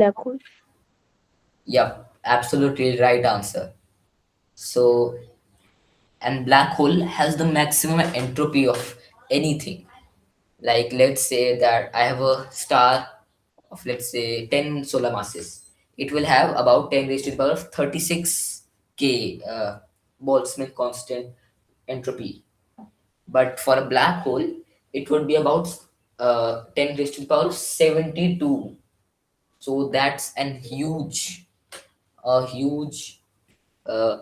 Black hole. Yep, absolutely right answer. So, and black hole has the maximum entropy of anything. Like, let's say that I have a star of, let's say, 10 solar masses. It will have about 10 raised to the power of 36 K Boltzman constant entropy. But for a black hole, it would be about 10 raised to the power of 72. So that's a huge uh,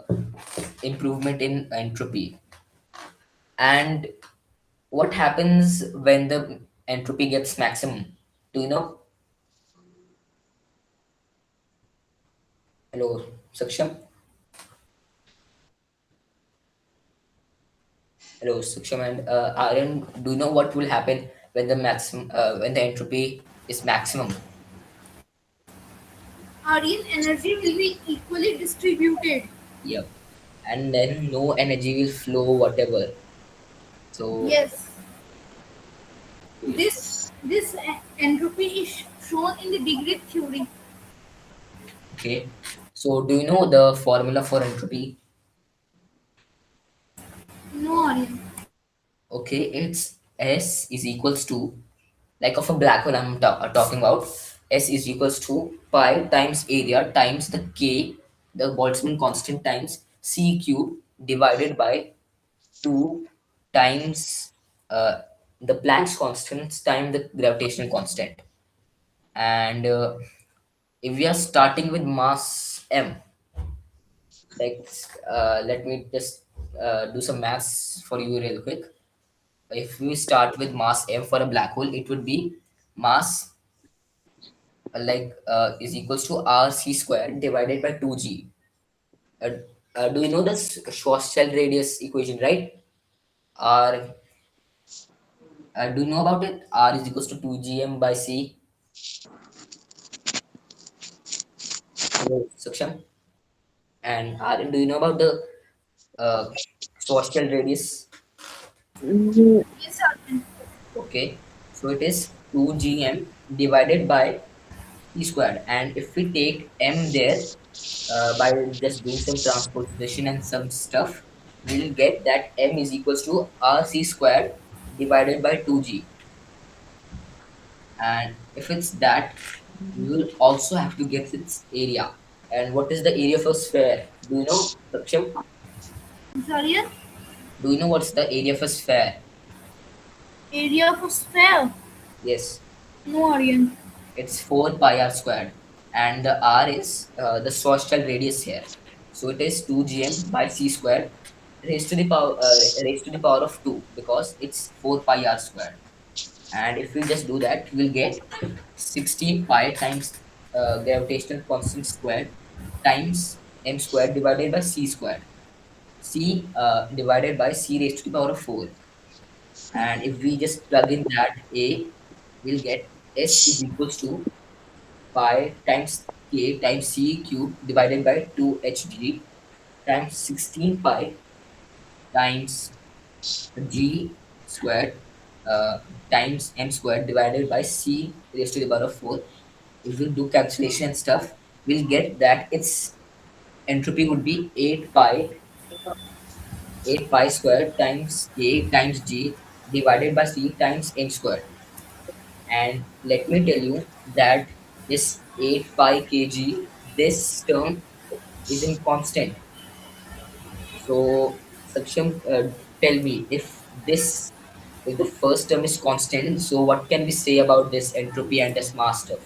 improvement in entropy. And what happens when the entropy gets maximum? Do you know? Hello, Saksham. Hello, Saksham and Aryan. Do you know what will happen when the maximum, when the entropy is maximum? Aryan energy will be equally distributed. Yep. And then no energy will flow, whatever. So, Yes, this entropy is shown in the degree theory. okay. So, do you know the formula for entropy? No, Aryan. Okay, it's S is equals to, like of a black hole I'm talking about, S is equals to pi times area times the K, the Boltzmann constant times C cube divided by 2 times the Planck's constant times the gravitational constant. And if we are starting with mass M, like let me just do some maths for you real quick. If we start with mass M for a black hole, it would be mass is equals to RC squared divided by 2G. Uh, do you know this Schwarzschild radius equation, right? R, do you know about it? R is equals to 2GM by C. Hello, Saksham. And R, do you know about the uh, Schwarzschild radius? Mm, Yes, Aryan. Okay, so it is 2GM divided by C squared. And if we take M there, by just doing some transposition and some stuff, we'll get that M is equals to RC squared divided by 2G. And if it's that, we will also have to get its area. And what is the area of a sphere? Do you know, Saksham? Yes, Aryan. Do you know what's the area of a sphere? Area of a sphere. Yes, No, Aryan. it's 4 pi r squared. And the r is the Schwarzschild radius here. So it is 2gm by c squared raised to the power of 2 because it's 4 pi r squared. And if we just do that, we'll get 16 pi times gravitational constant squared times m squared divided by c squared. C divided by c raised to the power of 4. And if we just plug in that a, we'll get s is equals to pi times k times c cube divided by 2hg times 16 pi times g squared times m squared divided by c raised to the power of 4. If we do calculation and stuff, we'll get that its entropy would be 8 pi squared times k times g divided by c times m squared. And let me tell you that this 8 pi kg, this term is in constant. So, Saksham, tell me if the first term is constant, so what can we say about this entropy and this mass stuff?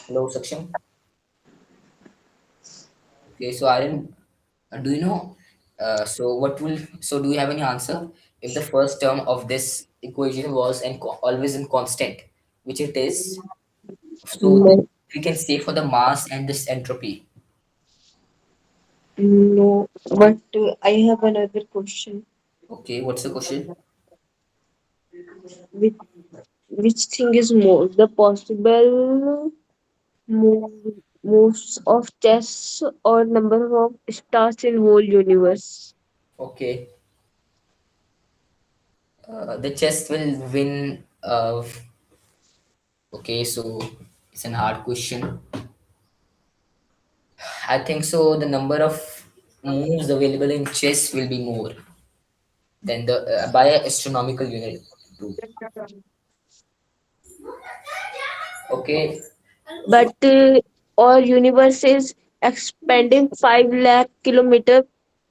Hello, Saksham. Okay, so Aryan, do you know? So do you have any answer? If the first term of this equation was always in constant, which it is, so then no, we can say for the mass and this entropy. no. But I have another question. Okay, what's the question? Which which thing is more the possible move, moves of chess or number of stars in whole universe? Okay, the chess will win. Okay, so it's an hard question. I think so. The number of moves available in chess will be more than the by a astronomical unit too. Okay, But our universe is expanding 5 lakh kilometer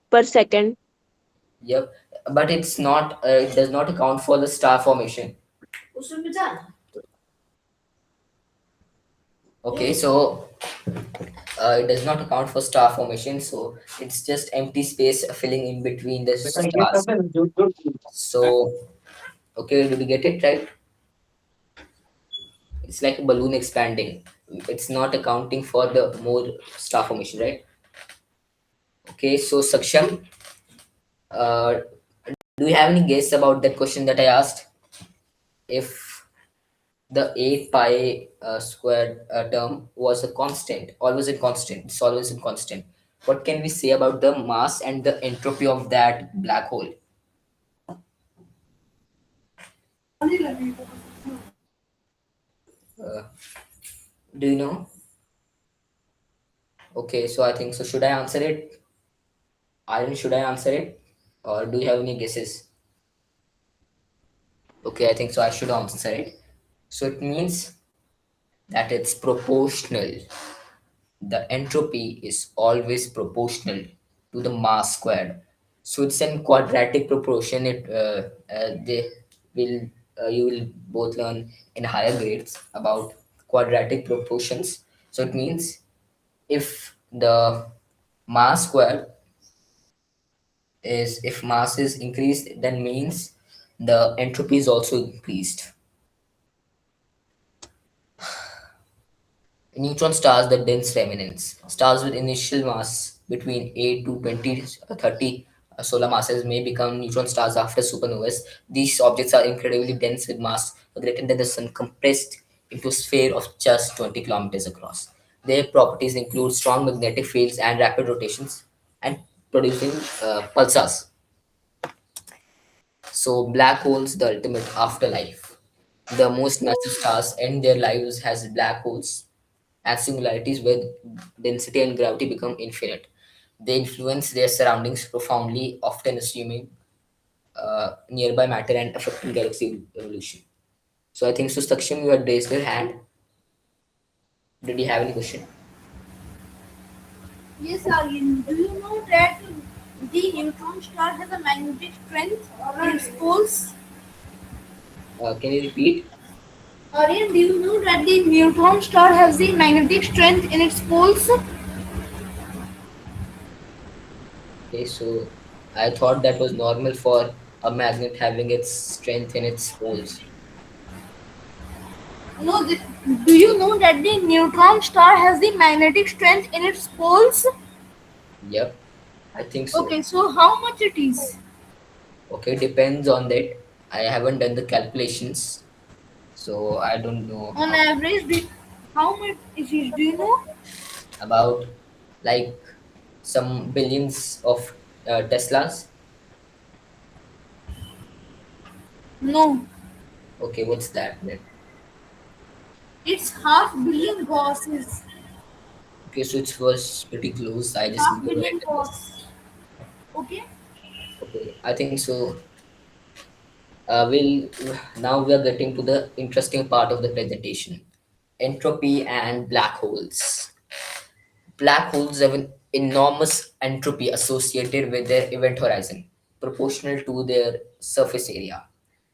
per second. yep. But it's not. It does not account for the star formation. Okay, so it does not account for star formation. So it's just empty space filling in between the stars. So okay, did you get it right? It's like a balloon expanding. It's not accounting for the more star formation, right? Okay, so Saksham, uh, do you have any guess about that question that I asked? If the 8 pi squared term was a constant, always a constant, it's always a constant. What can we say about the mass and the entropy of that black hole? Uh, do you know? Okay, so I think so. Should I answer it? Aryan, should I answer it? Or do you have any guesses? Okay, I think so. I should answer it. So it means that it's proportional. The entropy is always proportional to the mass squared. So it's in quadratic proportion. They will you will both learn in higher grades about quadratic proportions. So it means if the mass square is if mass is increased, then means the entropy is also increased. Neutron stars, the dense remnants. Stars with initial mass between 8 to 20, 30 solar masses may become neutron stars after supernovas. These objects are incredibly dense with mass greater than the sun, compressed into a sphere of just 20 kilometers across. Their properties include strong magnetic fields and rapid rotations and producing pulsars. So, black holes, the ultimate afterlife. The most massive stars end their lives as black holes at singularities where density and gravity become infinite. They influence their surroundings profoundly, often assuming nearby matter and affecting galaxy evolution. So I think so. Saksham, you had raised your hand. Did you have any question? Yes, Aryan. Do you know that the neutron star has a magnetic strength in its poles? Can you repeat? Aryan, do you know that the neutron star has the magnetic strength in its poles? Okay, so I thought that was normal for a magnet having its strength in its poles. No, do you know that the neutron star has the magnetic strength in its poles? Yep, I think so. Okay, so how much it is? Okay, depends on that. I haven't done the calculations, so I don't know On average, how much it is? Do you know? about like some billions of Teslas. No, Okay, what's that then? it's half billion gauges. Okay, so it was pretty close. I just Half need to write billion the guess. gauges. Okay. Okay, I think so. We'll now we are getting to the interesting part of the presentation: entropy and black holes. Black holes have an enormous entropy associated with their event horizon, proportional to their surface area.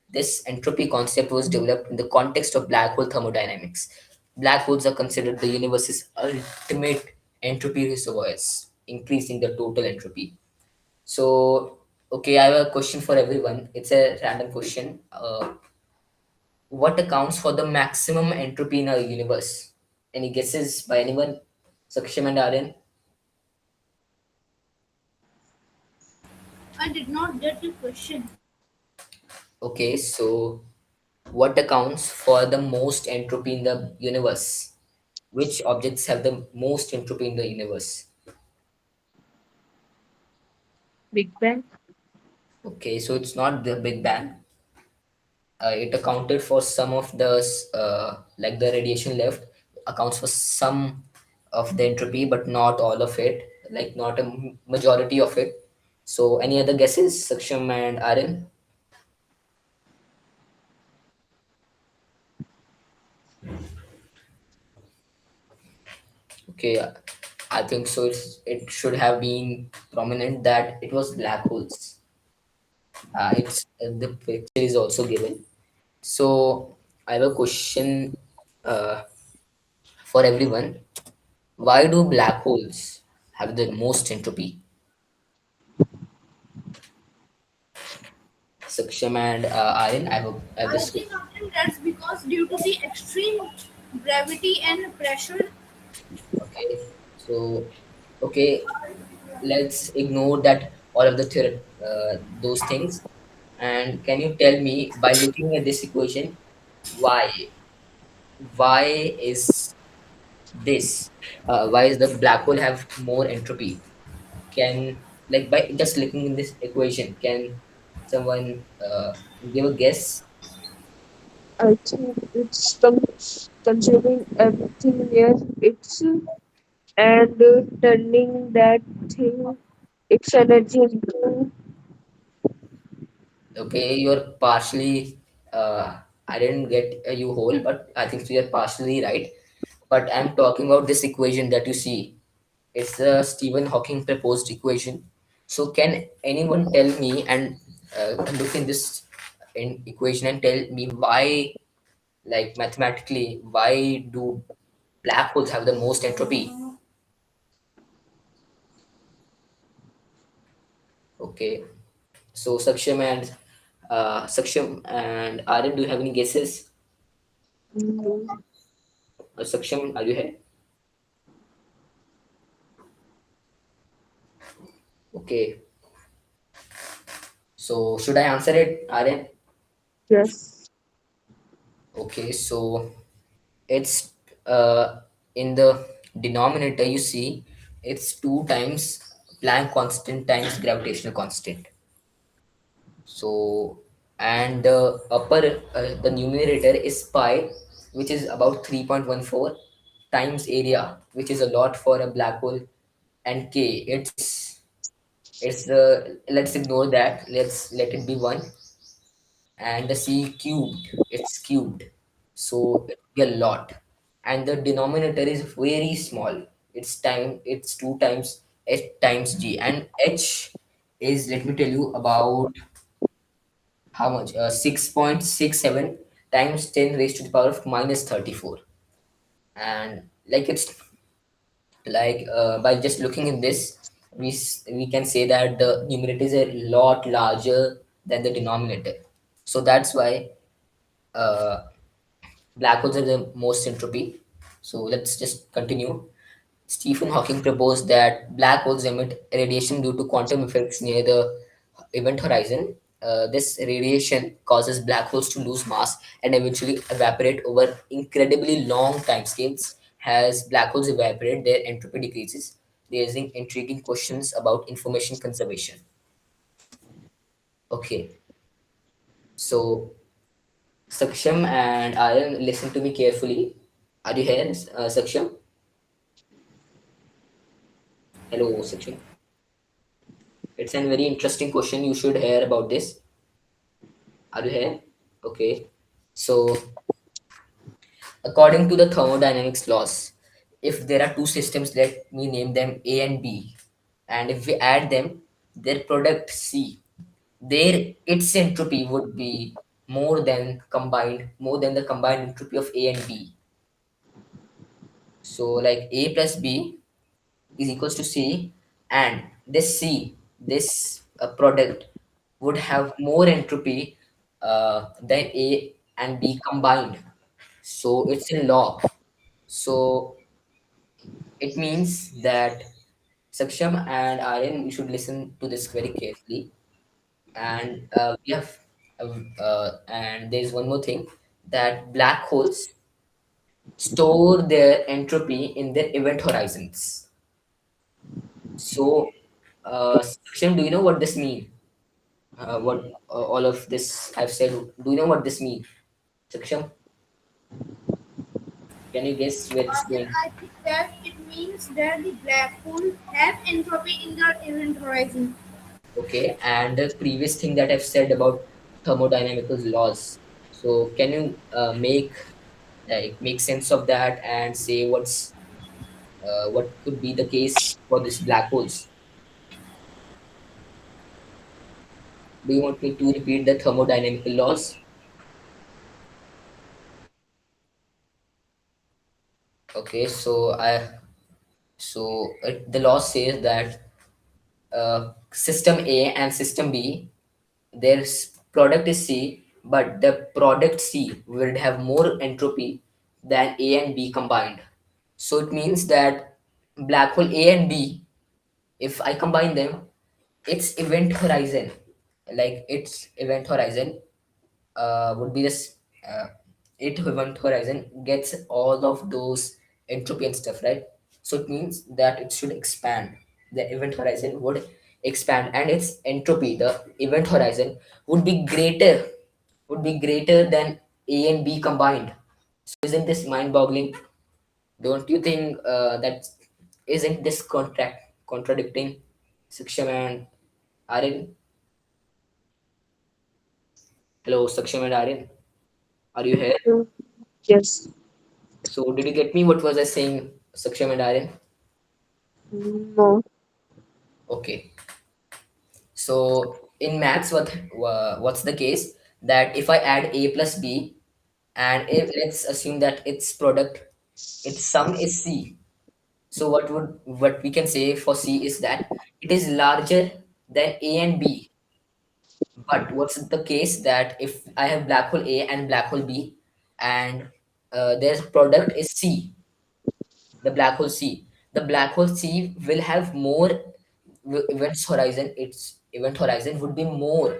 This entropy concept was developed in the context of black hole thermodynamics. Black holes are considered the universe's ultimate entropy reservoirs, increasing the total entropy. So, okay, I have a question for everyone. It's a random question. What accounts for the maximum entropy in our universe? Any guesses by anyone? Saksham and Aryan? I did not get your question. Okay, so what accounts for the most entropy in the universe? Which objects have the most entropy in the universe? Big Bang. Okay, so it's not the Big Bang. It accounted for some of the like the radiation left accounts for some of the entropy, but not all of it, like not a majority of it. So any other guesses, Saksham and Aryan? Okay, I think so. It should have been prominent that it was black holes. It's the picture is also given. So I have a question uh, for everyone. Why do black holes have the most entropy? Saksham and Aryan, I have this question. I think that's because due to the extreme gravity and pressure. Okay, so okay, let's ignore that all of the those things. And can you tell me by looking at this equation, why is this? Why is the black hole have more entropy? Can, like, by just looking in this equation, can someone give a guess? I think it's consuming everything near its and turning that thing its energy into. Okay, you're partially. I didn't get you whole, but I think so you're partially right. But I'm talking about this equation that you see. It's the Stephen Hawking proposed equation. So can anyone tell me and look in this in equation and tell me why, like mathematically, why do black holes have the most entropy? Okay. So Saksham and Aryan, do you have any guesses? Mm, Saksham, are you here? Okay. So should I answer it, Aryan? yes. Okay. So it's in the denominator. You see, it's two times Planck constant times gravitational constant. So and the upper the numerator is pi, which is about 3.14 times area, which is a lot for a black hole, and k it's let's ignore that, let's let it be one, and the c cubed, it's cubed, so it'll be a lot, and the denominator is very small, it's 2 times h times g, and h is, let me tell you about how much, 6.67 times 10 raised to the power of minus 34, and like it's like by just looking in this, we can say that the numerator is a lot larger than the denominator. So that's why uh, black holes are the most entropy. So let's just continue. Stephen Hawking proposed that black holes emit radiation due to quantum effects near the event horizon. This radiation causes black holes to lose mass and eventually evaporate over incredibly long timescales. As black holes evaporate, their entropy decreases, raising intriguing questions about information conservation. Okay, so Saksham and Aryan, listen to me carefully. Are you here, Saksham? Hello, Saksham. It's a very interesting question. You should hear about this. Are you here? Okay. So, according to the thermodynamics laws, if there are two systems, let me name them A and B, and if we add them, their product C, their its entropy would be more than the combined entropy of A and B. So, like A plus B is equals to C, and this C, this product would have more entropy than A and B combined. So it's in law. So it means that Saksham and Aryan, you should listen to this very carefully. And and there's one more thing, that black holes store their entropy in their event horizons. So, Saksham, do you know what this means? what all of this I've said. Do you know what this means, Saksham? Can you guess where it's Aryan, going? I think that it means that the black hole have entropy in their event horizon. Okay, and the previous thing that I've said about thermodynamical laws. So can you make sense of that and say what could be the case for this black holes? Do you want me to repeat the thermodynamical laws? Okay, the law says that system A and system B, their product is C, but the product C would have more entropy than A and B combined. So it means that black hole A and B, if I combine them, its event horizon, its event horizon would be this uh, it event horizon gets all of those entropy and stuff, right? So it means that it should expand. The event horizon would expand, and its entropy, the event horizon, would be greater than A and B combined. So isn't this mind-boggling? Don't you think that isn't this contradicting, Saksham and Aryan? Hello, Saksham and Aryan. Are you here? Mm, yes. So did you get me? What was I saying, Saksham and Aryan? No. Okay. So in maths, what's the case that if I add a plus b, and if let's assume that its sum is c. So what we can say for c is that it is larger than a and b. But what's the case that if I have black hole A and black hole B, and their product is C, the black hole C, the black hole C will have more events horizon. Its event horizon would be more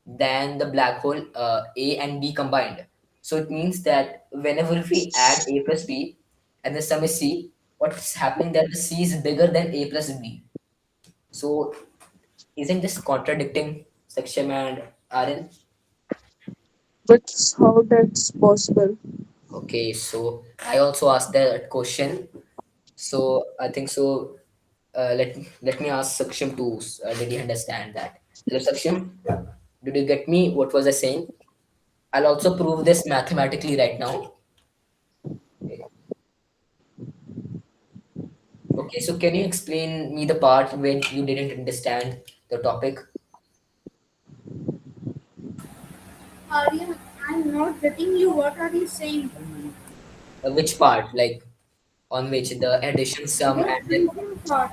than the black hole A and B combined. So it means that whenever we add A plus B and the sum is C, what's happening that the C is bigger than A plus B. So isn't this contradicting, Saksham and Aryan? But how that's possible? Okay, so I also asked that question. So I think so. Let me ask Saksham too. Did you understand that? Hello, Saksham. Did you get me? What was I saying? I'll also prove this mathematically right now. Okay, so can you explain me the part when you didn't understand the topic? Aryan, I'm not getting you. What are you saying? Which part? Like on which the addition, The sum, most and then recent part.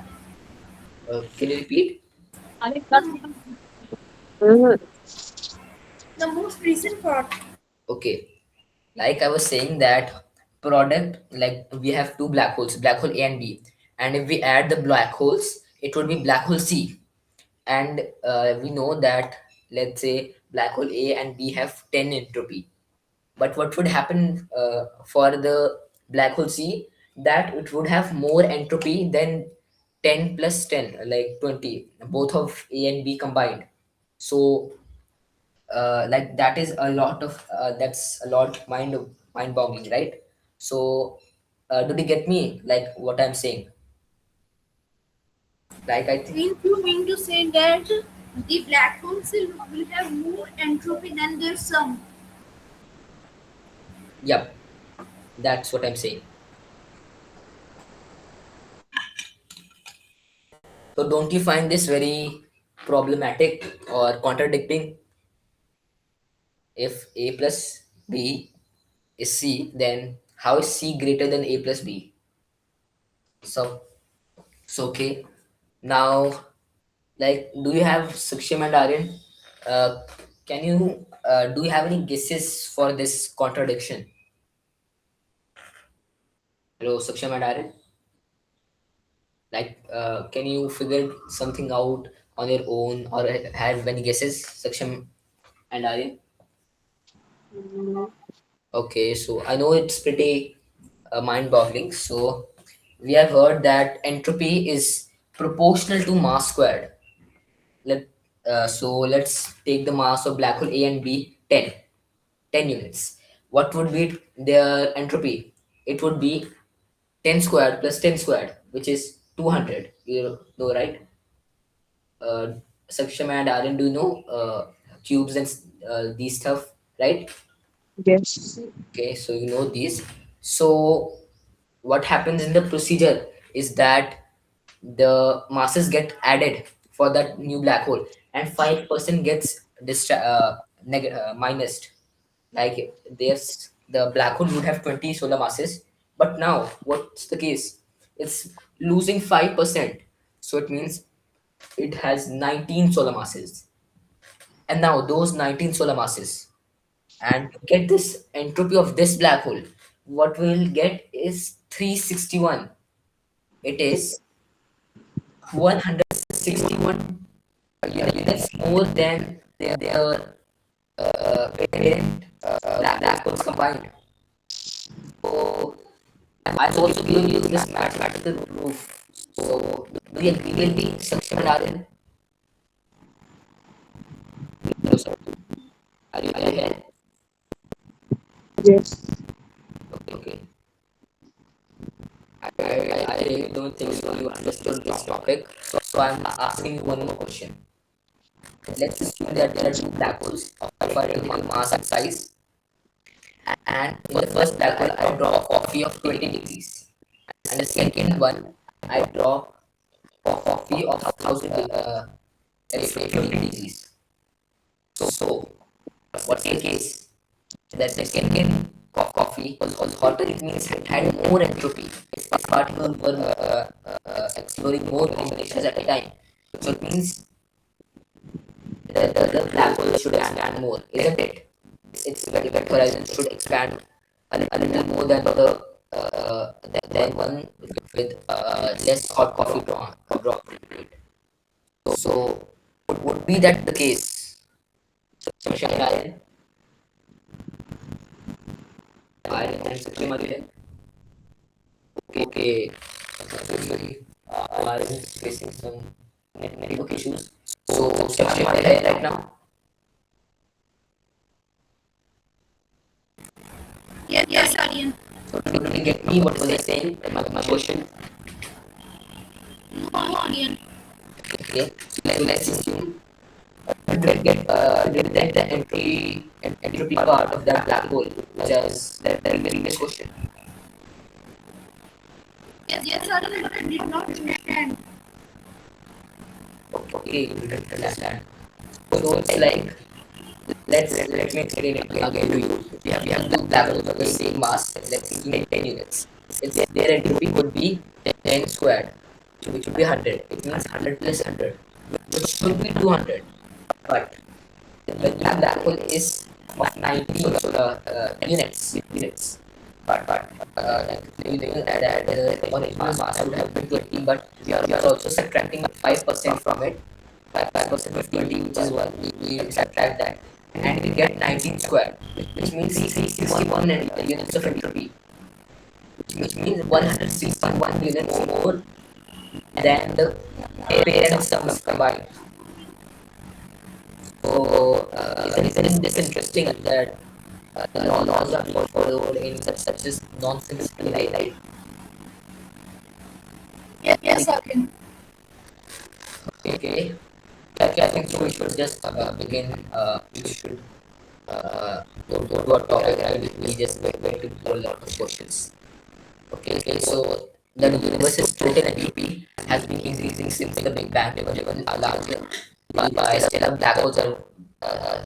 can you repeat? Mhm. The most recent part. Okay, like I was saying that product, like we have two black holes, black hole A and B, and if we add the black holes, it would be black hole C. And we know that, let's say, black hole A and B have 10 entropy. But what would happen for the black hole C, that it would have more entropy than 10 plus 10, like 20, both of A and B combined. So like that is a lot of that's a lot mind boggling, right? So did you get me, like what I'm saying? Like I think, You mean to say that the black holes will have more entropy than their sum? yep, that's what I'm saying. So don't you find this very problematic or contradicting? If a plus b is c, then how is c greater than a plus b? So okay, now, like, do you have, Saksham and Aryan, uh, can you do you have any guesses for this contradiction? Hello, Saksham and Aryan. Like, can you figure something out on your own, or have any guesses, Saksham and Aryan? Mm, Okay, so I know it's pretty mind-boggling. So we have heard that entropy is proportional to mass squared. So let's take the mass of black hole A and B, 10 units. What would be their entropy? It would be 10 squared plus 10 squared, which is 200. You know, right? Uh, Saksham and Aryan, do you know cubes and these stuff, right? Yes. Okay, so you know these. So what happens in the procedure is that the masses get added for that new black hole, and 5% gets minused. Like there's the black hole would have 20 solar masses, but now what's the case? It's losing 5%. So it means it has 19 solar masses. And now those 19 solar masses, and to get this entropy of this black hole, what we'll get is 361. It is 161 units more than their parent black holes combined. So I've also given you this mathematical proof. So do you agree with me, Saksham and Aryan? Hello, sir. Are you here? Yes. Okay, okay. I don't think so. You understood this topic. So I'm asking you one more question. Let's assume that there are two black holes of identical mass and size, and in the first black hole I draw a coffee of 20 degrees, and the second one I draw a coffee of 1000 let's say 50 degrees. So what's the case? That the second coffee was hotter. It means it had more entropy. Its particles were exploring more combinations at a time. So it means that the other black hole should expand more, isn't it? Its event horizon should expand a little more than the than one with less hot coffee drop rate. So would be that the case? So shall I and Suprema here? Okay, okay. Aryan is facing some network issues. So Suprema here right now. Yes, Aryan. So did you get me what was I saying? My question. No, Aryan. Okay. So let's assume did get the entropy part of that black hole, which is the previous question. Yes, Aryan, but I did not understand. Okay, you didn't understand. So it's like let me explain it again to you. We have two black holes of the same mass. Let's assume 10 units. It's their entropy would be 10 squared, which would be 100. It means 100 plus 100, which should be 200. But the black hole is of 90 units. But that the original mass would have been 20, but we are also subtracting 5% from it. 5% of 20, which is 1. We subtract that, and we get 19 squared, which means 361 units of entropy, which means 161 units more than the parent sums combined. So, isn't this interesting that the laws are followed in such as nonsensical life? Yes, Aryan. Okay, I think so. We should just begin. We should go to our topic, right? We just went to do a lot of questions. Okay, so the universe's total entropy has been increasing since the Big Bang, driven largely by stellar black holes and uh,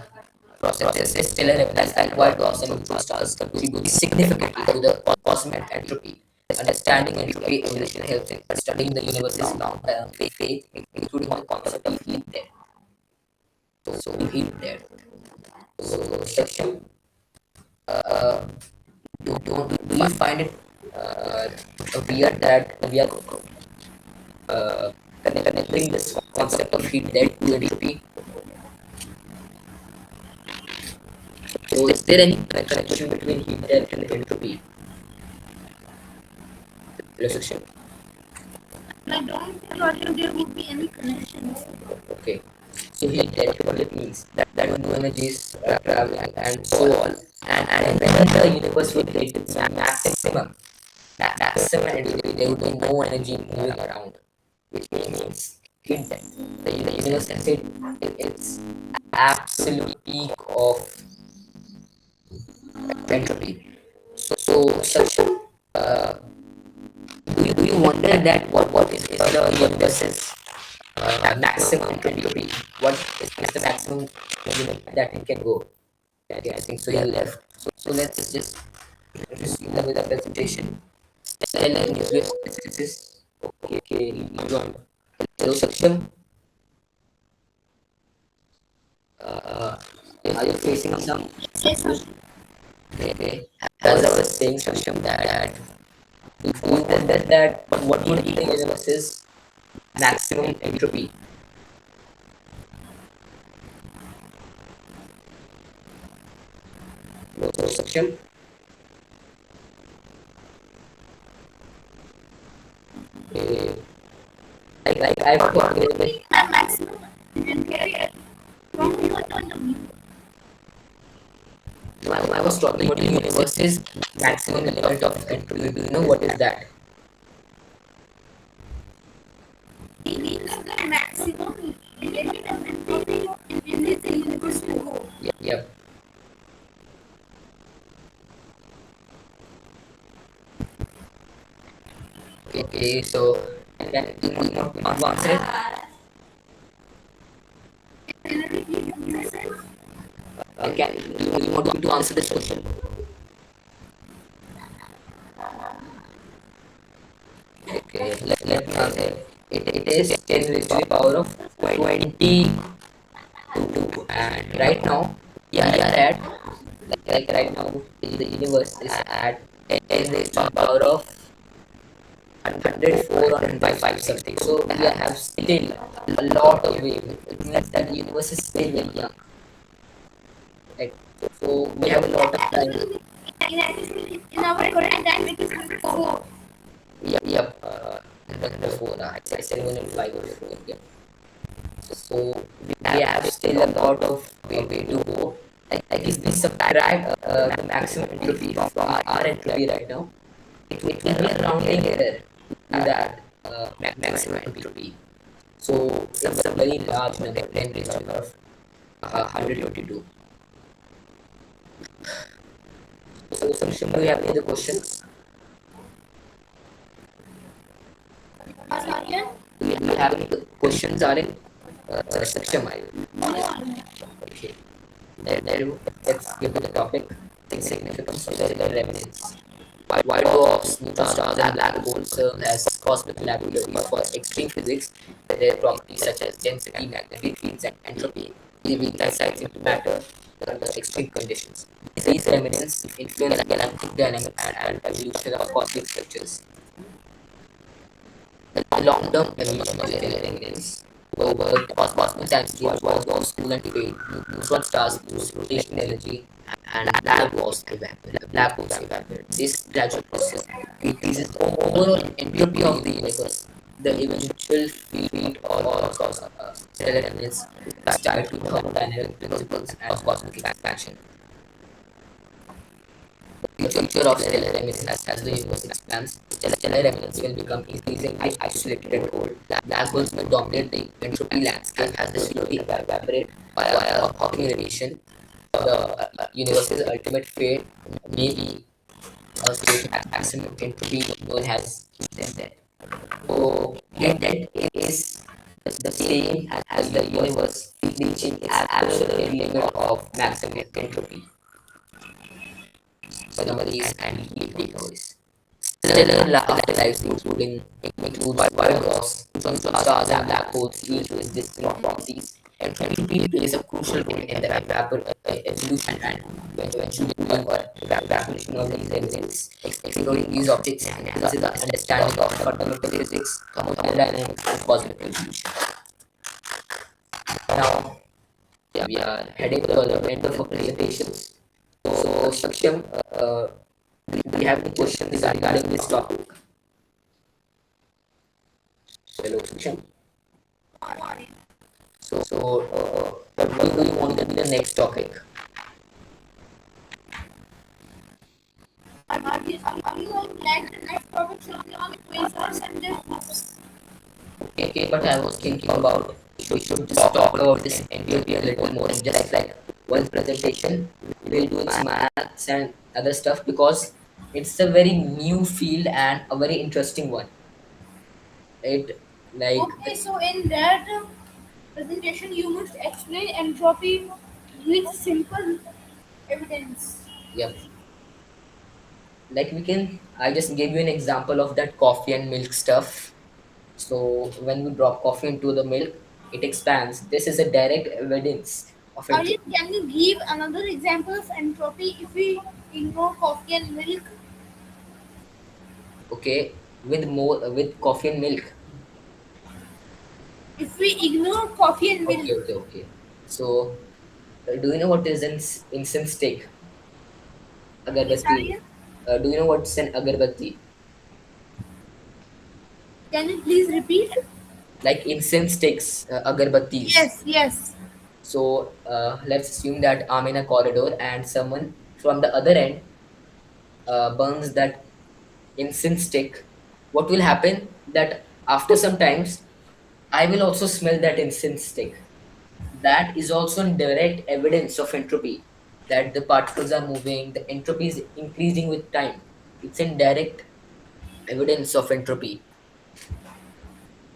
processes. This stellar evidence like white dwarfs and neutron stars contribute significantly to the cosmic entropy. Understanding entropy evolution helps in studying the universe's long-term fate, including the concept of heat death. So heat death. So section. Uh, do you find it uh, weird that we are connecting this concept of heat death to entropy? So is there any connection between heat death and entropy? Hello, section. I don't think, Aryan, there would be any connections. Okay. So heat debt means that no energy is traveling and so on. And when the universe would hit its maximum entropy, there would be no energy moving around, which means heat debt. The universe has hit its absolute peak of entropy. So such do you wonder that what is the universe's maximum entropy? What is the maximum limit that it can go? Okay, I think so. You left. So let's just proceed with the presentation. Stellar nuclear synthesis. Okay, you joined. Hello, Saksham. Uh, are you facing some Yes, sir. issues? Okay. As I was saying, Saksham, that before that, what would be the universe's maximum entropy? Hello, Saksham. Okay. Like I forgot. My maximum entropy from your point of view. I was talking about the universe's maximum limit of entropy. Do you know what is that? It means the maximum limit of entropy in which the universe will go. Yep. Okay, so can you want to answer it? Can I repeat yourself? Can you want me to answer this question? Okay, let me answer. It is 10 raised to the power of 22, and right now we are at like right now the universe is at 10 raised to the power of 104 or 105 something. So we have still a lot of way. It means that the universe is still very young. Right? So we have a lot of time. In our current time, it is 104. Yep. In the phone, I said 105 or 4. Yep. So we have still a lot of way to go. Like if we subtract the maximum entropy from our entropy right now, it will be a rounding error to that maximum entropy. So it's a very large number, 10 raised to the power of 122. So Samshim, do you have any other questions? Aryan? Do you have any questions, Aryan? Saksham, okay. Let's give it a topic. Significance of stellar evidence. White dwarfs, neutron stars, and black holes serve as cosmic laboratories for extreme physics. Their properties such as density, magnetic fields, and entropy reveal insights into matter under extreme conditions. These evidence influence galactic dynamics and evolution of cosmic structures. The long-term evolution of stellar evidence over cosmic timescales was school and debate. Neutron stars lose rotational energy and black holes evaporate. This gradual process increases the overall entropy of the universe. The eventual fate of stellar evidence is tied to thermodynamic principles and cosmic expansion. The future of stellar evidence as the universe expands, stellar evidence will become increasingly isolated and cold. Black holes will dominate the entropy landscape as they slowly evaporate via Hawking radiation. The universe's ultimate fate may be a state of maximum entropy known as heat death. So, heat death is the same as the universe reaching its absolute limit of maximum entropy. Summaries and key takeaways. Stellar afterlives include white dwarfs, neutron stars, and black holes, each with distinct properties. Entropy plays a crucial role in the evolution and eventually evaporation of these elements. Exploring these objects enhances our understanding of fundamental physics, thermodynamics, and cosmic evolution. Now, we are heading to the end of our presentations. So, Saksham, do you have any questions regarding this topic? Hello, Saksham. So, what do you want to be the next topic? Are you like the next topic should be on quasars and their groups? Okay, but I was thinking about we should just talk about this entropy a little more in just like one presentation. We'll do its maths and other stuff because it's a very new field and a very interesting one. It like Okay, so in that presentation, you must explain entropy with simple evidence. yep, like we can. I just gave you an example of that coffee and milk stuff. So when we drop coffee into the milk, it expands. This is a direct evidence of Aryan, entropy. can you give another example of entropy if we ignore coffee and milk? Okay, with coffee and milk. If we ignore coffee and milk, Okay. So do you know what is an incense stick? yes, Agarbatti. Aryan, Do you know what's an agarbatti? can you please repeat? Like incense sticks, agarbattis. Yes, yes. So let's assume that I'm in a corridor and someone from the other end burns that incense stick. What will happen? That after some times, I will also smell that incense stick. That is also direct evidence of entropy, that the particles are moving, the entropy is increasing with time. It's in direct evidence of entropy.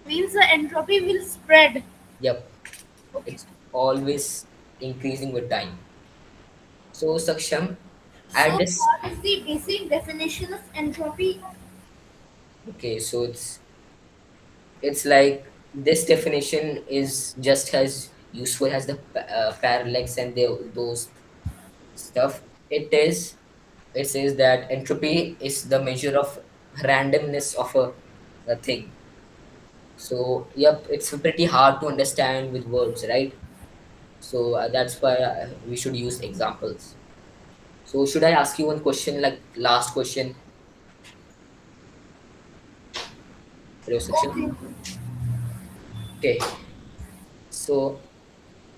Means the entropy will spread. Yep, Okay. it's always increasing with time. So Saksham, So at this, what is the basic definition of entropy? okay, so it's like this definition is just as useful as the parallax and those stuff. It says that entropy is the measure of randomness of a thing. So yep, it's pretty hard to understand with words, right? So that's why we should use examples. So should I ask you one question, like last question for your section? Okay. Okay. So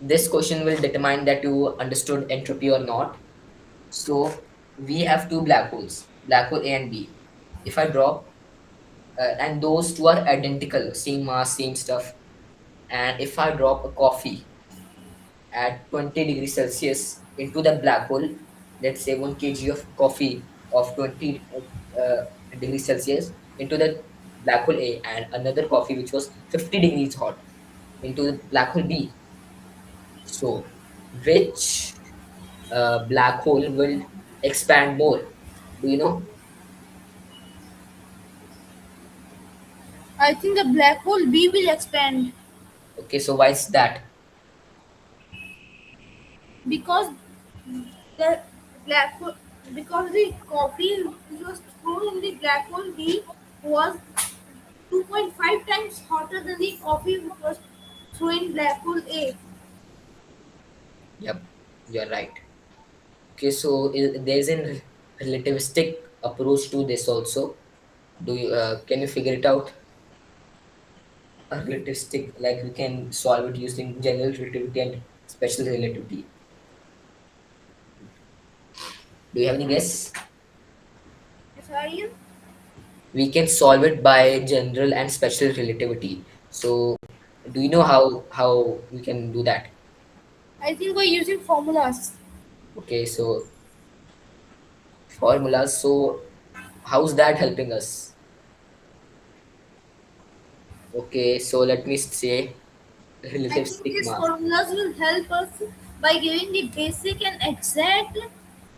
this question will determine that you understood entropy or not. So we have two black holes, black hole A and B. If I drop, and those two are identical, same mass, same stuff. And if I drop a coffee at 20 degrees Celsius into the black hole, let's say 1 kg of coffee of 20 degrees Celsius into the black hole A, and another coffee which was 50 degrees hot into the black hole B. So, which black hole will expand more? Do you know? I think the black hole B will expand Okay, so why is that? because the black hole because the coffee which was thrown in the black hole B was 2.5 times hotter than the coffee which was thrown in black hole A. Yep, you're right. Okay, so there's a relativistic approach to this also. Do you can you figure it out? A relativistic, like we can solve it using general relativity and special relativity. Do you have any guess? Yes, Aryan? We can solve it by general and special relativity. So, do you know how we can do that? I think we're using formulas. Okay, so formulas. So, how's that helping us? Okay, so let me say I think relativistic these mass. formulas will help us by giving the basic and exact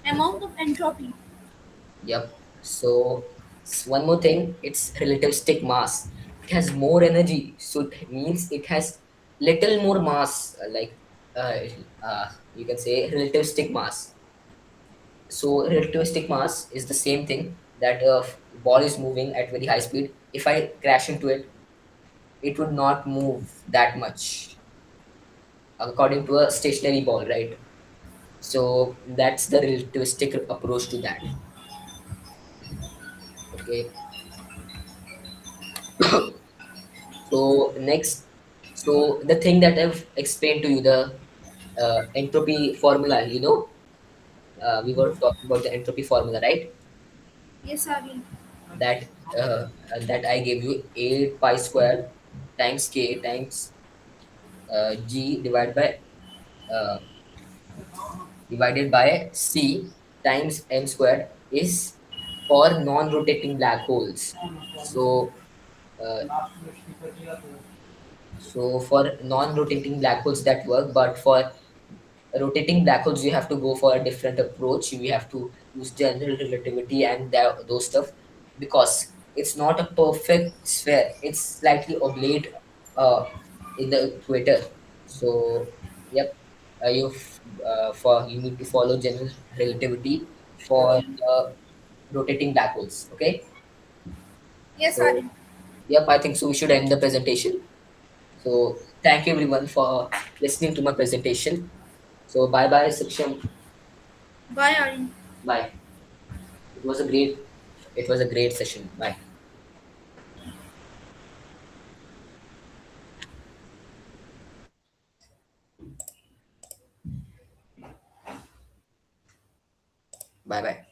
amount of entropy. Yep. So one more thing, it's relativistic mass. It has more energy, so it means it has little more mass, uh, you can say relativistic mass. So relativistic mass is the same thing that a ball is moving at very high speed. If I crash into it, it would not move that much according to a stationary ball, right? So that's the relativistic approach to that. Okay. So next, So the thing that I've explained to you, the entropy formula, we were talking about the entropy formula, right? Yes, Aryan. That that I gave you 8 pi square times k times g uh, divided by c times m squared is for non-rotating black holes. So uh, so for non-rotating black holes that work, but for rotating black holes you have to go for a different approach. We have to use general relativity and those stuff, because it's not a perfect sphere, it's slightly oblate in the equator. So yep, you need to follow general relativity for rotating black holes. Okay, Yes, so Aryan. yep, I think so we should end the presentation. So thank you everyone for listening to my presentation. So bye bye Saksham. Bye, Aryan. Bye. It was a great session. Bye. Bye bye.